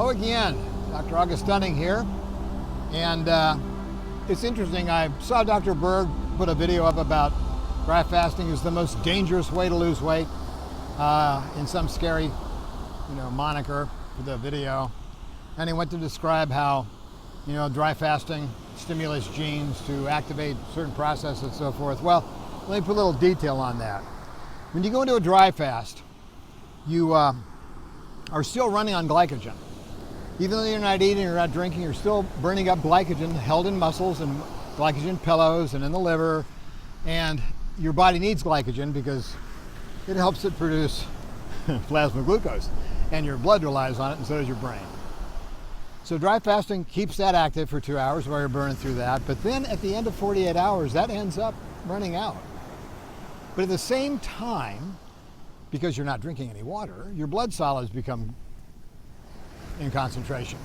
Hello again, Dr. August Dunning here, and it's interesting. I saw Dr. Berg put a video up about dry fasting is the most dangerous way to lose weight in some scary, moniker for the video, and he went to describe how, dry fasting stimulates genes to activate certain processes and so forth. Well, let me put a little detail on that. When you go into a dry fast, you are still running on glycogen. Even though you're not eating, you're not drinking, you're still burning up glycogen held in muscles and glycogen pillows and in the liver. And your body needs glycogen because it helps it produce plasma glucose. And your blood relies on it, and so does your brain. So dry fasting keeps that active for 2 hours while you're burning through that. But then at the end of 48 hours, that ends up running out. But at the same time, because you're not drinking any water, your blood solids become in concentration.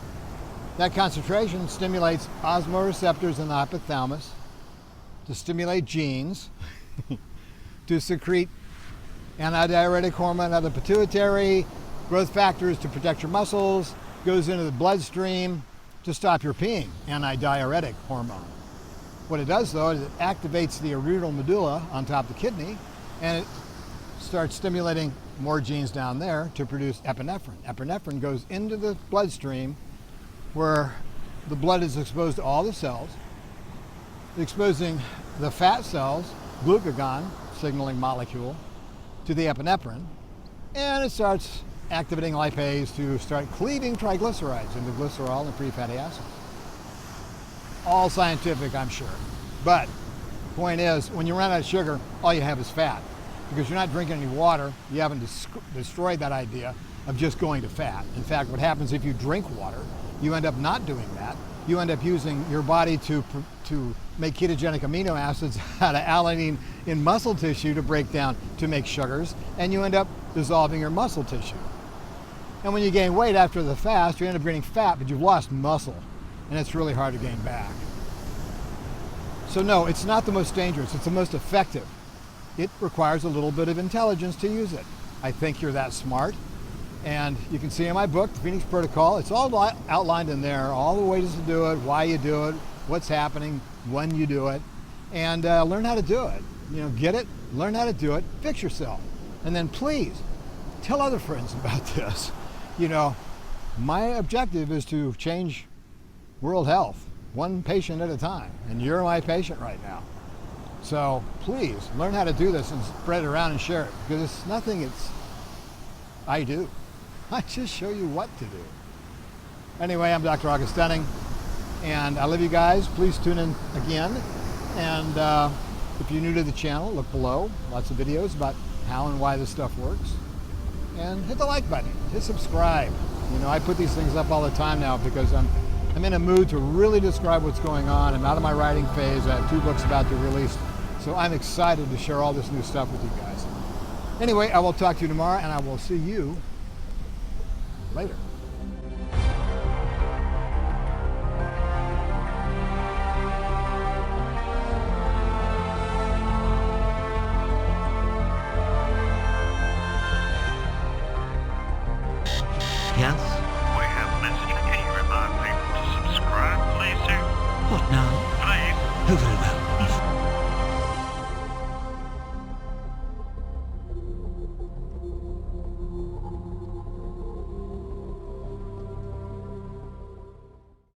That concentration stimulates osmoreceptors in the hypothalamus to stimulate genes to secrete antidiuretic hormone out of the pituitary, growth factors to protect your muscles, goes into the bloodstream to stop your peeing, antidiuretic hormone. What it does though is it activates the renal medulla on top of the kidney, and it starts stimulating more genes down there to produce epinephrine. Epinephrine goes into the bloodstream where the blood is exposed to all the cells, exposing the fat cells, glucagon signaling molecule, to the epinephrine, and it starts activating lipase to start cleaving triglycerides into glycerol and free fatty acids. All scientific, I'm sure. But the point is, when you run out of sugar, all you have is fat. Because you're not drinking any water, you haven't destroyed that idea of just going to fat. In fact, what happens if you drink water, you end up not doing that. You end up using your body to make ketogenic amino acids out of alanine in muscle tissue to break down to make sugars, and you end up dissolving your muscle tissue. And when you gain weight after the fast, you end up gaining fat, but you've lost muscle, and it's really hard to gain back. So no, it's not the most dangerous, it's the most effective. It requires a little bit of intelligence to use it. I think you're that smart. And you can see in my book, The Phoenix Protocol, it's all outlined in there, all the ways to do it, why you do it, what's happening, when you do it, and learn how to do it. Get it, learn how to do it, fix yourself. And then please, tell other friends about this. My objective is to change world health, one patient at a time, and you're my patient right now. So please learn how to do this and spread it around and share it, because it's nothing I do. I just show you what to do. Anyway, I'm Dr. August Dunning, and I love you guys. Please tune in again. And if you're new to the channel, look below. Lots of videos about how and why this stuff works. And hit the like button, hit subscribe. I put these things up all the time now because I'm in a mood to really describe what's going on. I'm out of my writing phase. I have 2 books about to release. So I'm excited to share all this new stuff with you guys. Anyway, I will talk to you tomorrow, and I will see you later. Yes? We have a message. Can you remind people to subscribe, please, sir? What now? Please. Over